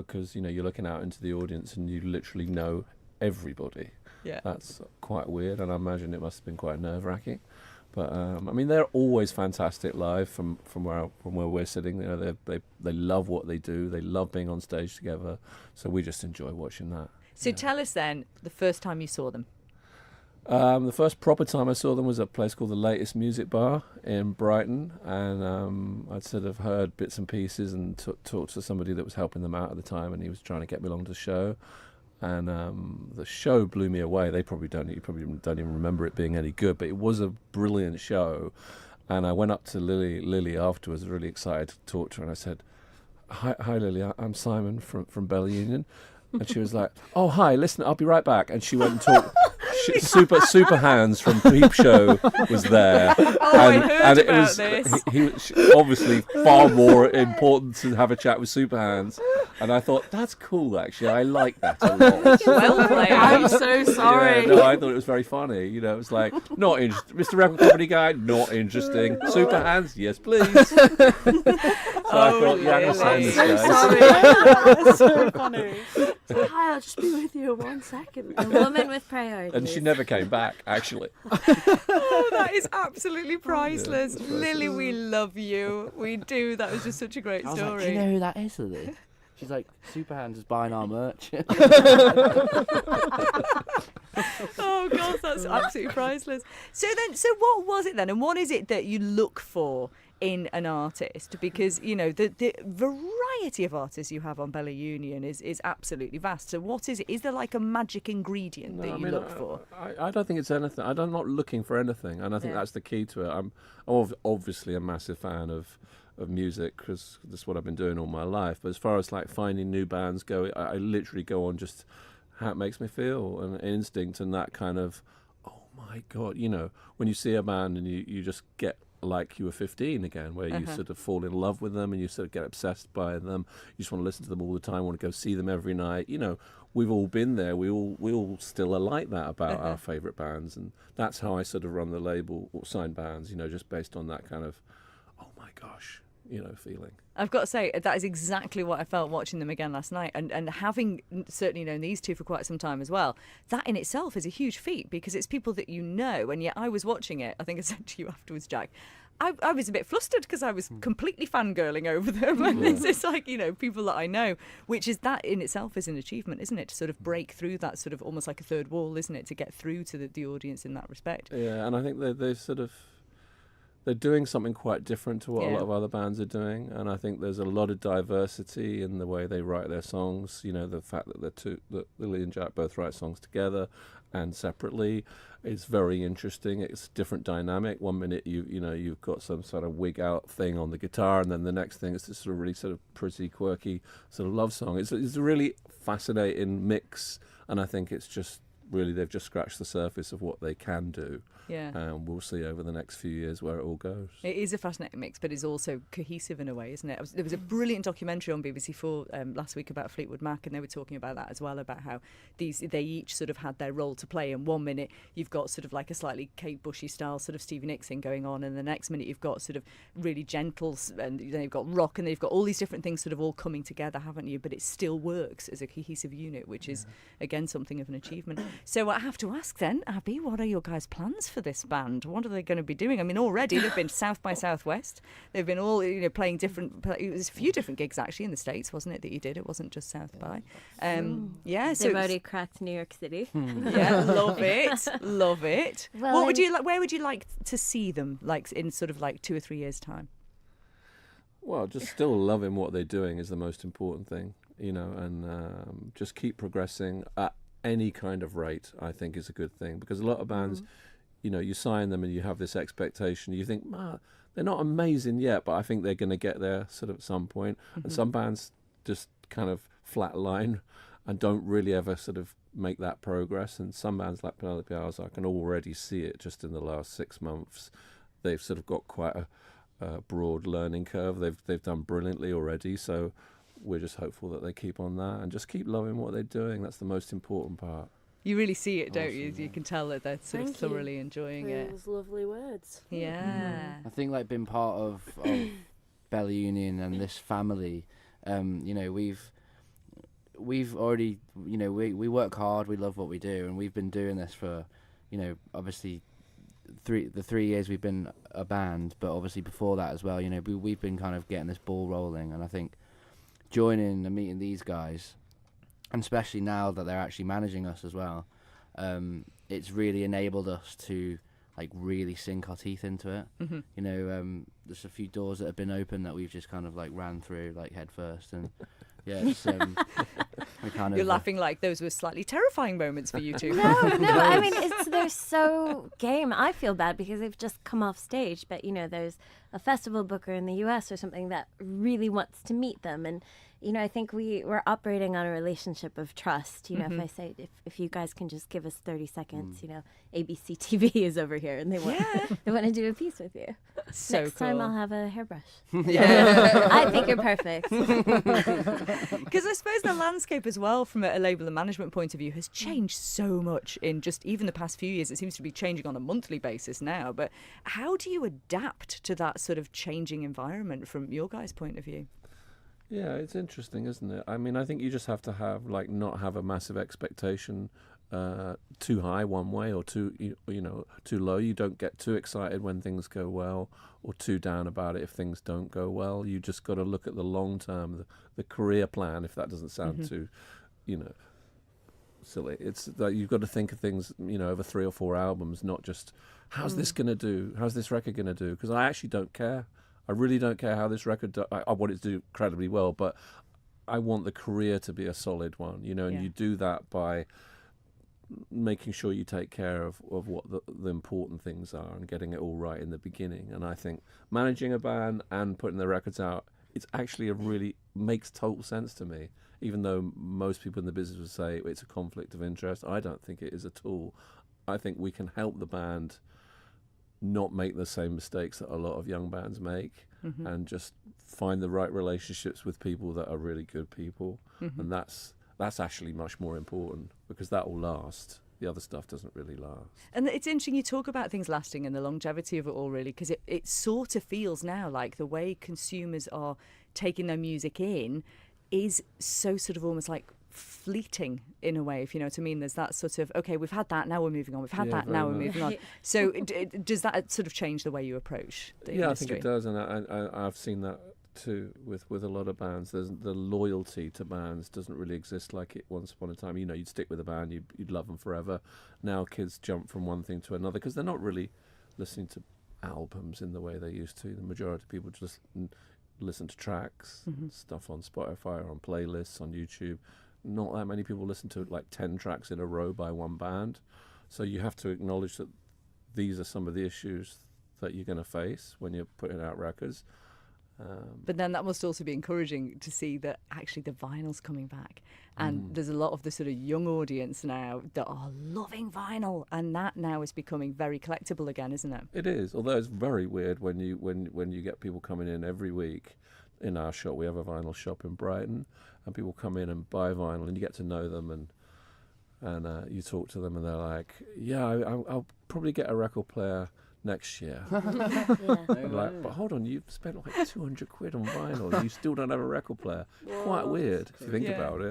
because, you know, you're looking out into the audience and you literally know everybody. Yeah. That's quite weird, and I imagine it must have been quite nerve-wracking. But I mean, they're always fantastic live from where we're sitting. You know, they love what they do. They love being on stage together. So we just enjoy watching that. So tell us then the first time you saw them. The first proper time I saw them was at a place called the Latest Music Bar in Brighton, and I'd sort of heard bits and pieces and talked to somebody that was helping them out at the time, and he was trying to get me along to the show. And the show blew me away. You probably don't even remember it being any good, but it was a brilliant show. And I went up to Lily afterwards, really excited to talk to her, and I said, "Hi, Lily. I'm Simon from Bella Union." And she was like, "Oh, hi. Listen, I'll be right back." And she went and talked. Super Hands from Peep Show was there. I heard about this. He was obviously far more important to have a chat with Super Hands. And I thought, that's cool, actually. I like that a lot. Well played. I'm so sorry. Yeah, no, I thought it was very funny. You know, it was like, not interesting. Mr. Record Company Guy, not interesting. Super Hands, yes, please. So I thought, yeah, I'm going to sign this So guy. sorry. That's so funny. So, hi, I'll just be with you in 1 second. A woman with priorities. And she never came back, actually. Oh, that is absolutely priceless. Yeah, Lily, we love you. We do. That was just such a great I was like, story. do you know who that is, Lily? She's like, Super Hands is buying our merch. Oh gosh, that's absolutely priceless. So what was it then, and what is it that you look for in an artist? Because, you know, the variety of artists you have on Bella Union is absolutely vast. So what is it? Is there like a magic ingredient that you look for? I don't think it's anything. I'm not looking for anything, and I think that's the key to it. I'm obviously a massive fan of music because that's what I've been doing all my life. But as far as like finding new bands go, I literally go on just how it makes me feel and instinct and that kind of, oh my God, you know, when you see a band and you just get like you were 15 again, where you sort of fall in love with them and you sort of get obsessed by them. You just want to listen to them all the time, want to go see them every night. You know, we've all been there. We all still are like that about our favourite bands, and that's how I sort of run the label or sign bands. You know, just based on that kind of, oh my gosh, you know, feeling. I've got to say, that is exactly what I felt watching them again last night. And having certainly known these two for quite some time as well, that in itself is a huge feat because it's people that you know. And yet I was watching it, I think I said to you afterwards, Jack, I was a bit flustered because I was completely fangirling over them. And it's like, you know, people that I know, which is that in itself is an achievement, isn't it? To sort of break through that sort of almost like a third wall, isn't it? To get through to the audience in that respect. Yeah, and I think they're doing something quite different to what a lot of other bands are doing, and I think there's a lot of diversity in the way they write their songs. You know, the fact that Lily and Jack both write songs together and separately is very interesting. It's a different dynamic. 1 minute you've got some sort of wig out thing on the guitar, and then the next thing is this sort of really sort of pretty, quirky sort of love song. It's a really fascinating mix, and I think it's just really they've just scratched the surface of what they can do. Yeah. And we'll see over the next few years where it all goes. It is a fascinating mix, but it's also cohesive in a way, isn't it? There was a brilliant documentary on BBC4 last week about Fleetwood Mac, and they were talking about that as well, about how they each sort of had their role to play. And 1 minute you've got sort of like a slightly Kate Bushy style sort of Stevie Nicks thing going on, and the next minute you've got sort of really gentle, and then you've got rock, and then you've got all these different things sort of all coming together, haven't you? But it still works as a cohesive unit, which is, again, something of an achievement. So I have to ask then, Abby, what are your guys' plans for this band? What are they going to be doing? I mean, already they've been South by Southwest. They've been all, you know, playing different. It was a few different gigs actually in the States, wasn't it? That you did. It wasn't just South by. Yeah. So they've already cracked New York City. Yeah, love it, love it. Well, what would you like? Where would you like to see them? Like in sort of like 2 or 3 years' time. Well, just still loving what they're doing is the most important thing, you know, and just keep progressing at any kind of rate. I think is a good thing, because a lot of bands. You know, you sign them and you have this expectation. You think, they're not amazing yet, but I think they're going to get there sort of at some point. And some bands just kind of flatline and don't really ever sort of make that progress. And some bands like Penelope Isles, I can already see it just in the last 6 months. They've sort of got quite a broad learning curve. They've done brilliantly already. So we're just hopeful that they keep on that and just keep loving what they're doing. That's the most important part. You really see it, don't you? Awesome, You can tell that they're sort of thoroughly enjoying it. Those lovely words. Yeah. I think like being part of Bella Union and this family, you know, we've we've already, we work hard, we love what we do, and we've been doing this for, obviously the 3 years we've been a band, but obviously before that as well, we've been kind of getting this ball rolling. And I think joining and meeting these guys, and especially now that they're actually managing us as well, it's really enabled us to like really sink our teeth into it. There's a few doors that have been open that we've just kind of like ran through like head first, and yeah, it's, we kind You're of laughing like those were slightly terrifying moments for you two. No, I mean, they're so game. I feel bad because they've just come off stage, but there's a festival booker in the US or something that really wants to meet them, and I think we're operating on a relationship of trust. If I say, if you guys can just give us 30 seconds, ABC TV is over here and they want to do a piece with you. So Next cool. time I'll have a hairbrush. Yeah. I think you're perfect. Because I suppose the landscape as well, from a label and management point of view, has changed so much in just even the past few years. It seems to be changing on a monthly basis now. But how do you adapt to that sort of changing environment from your guys' point of view? Yeah, it's interesting, isn't it? I mean, I think you just have to have not have a massive expectation too high one way or too low. You don't get too excited when things go well, or too down about it if things don't go well. You just got to look at the long term, the career plan. If that doesn't sound too, silly. It's that you've got to think of things, over 3 or 4 albums, not just how's this gonna do, how's this record gonna do? Because I actually don't care. I really don't care how this record I want it to do incredibly well, but I want the career to be a solid one, and you do that by making sure you take care of what the important things are and getting it all right in the beginning. And I think managing a band and putting their records out, it's actually makes total sense to me, even though most people in the business would say it's a conflict of interest. I don't think it is at all. I think we can help the band not make the same mistakes that a lot of young bands make, and just find the right relationships with people that are really good people. And that's actually much more important, because that will last. The other stuff doesn't really last. And it's interesting you talk about things lasting and the longevity of it all, really, because it sort of feels now like the way consumers are taking their music in is so sort of almost like fleeting in a way, if you know what I mean. There's that sort of, okay, we've had that, now we're moving on. We've had that, now we're moving on. So does that sort of change the way you approach the industry? I think it does, and I've seen that too with a lot of bands. There's the loyalty to bands doesn't really exist like it once upon a time. You'd stick with a band, you'd love them forever. Now kids jump from one thing to another because they're not really listening to albums in the way they used to. The majority of people just listen to tracks, stuff on Spotify or on playlists on YouTube. Not that many people listen to like 10 tracks in a row by one band. So you have to acknowledge that these are some of the issues that you're going to face when you're putting out records. But then that must also be encouraging to see that actually the vinyl's coming back, and there's a lot of the sort of young audience now that are loving vinyl, and that now is becoming very collectible again, isn't it? It is, although it's very weird when you get people coming in every week. In our shop, we have a vinyl shop in Brighton, and people come in and buy vinyl, and you get to know them, and you talk to them, and they're like, "Yeah, I'll probably get a record player next year." I'm like, but hold on, you've spent like 200 quid on vinyl, and you still don't have a record player. Quite weird if you think about it.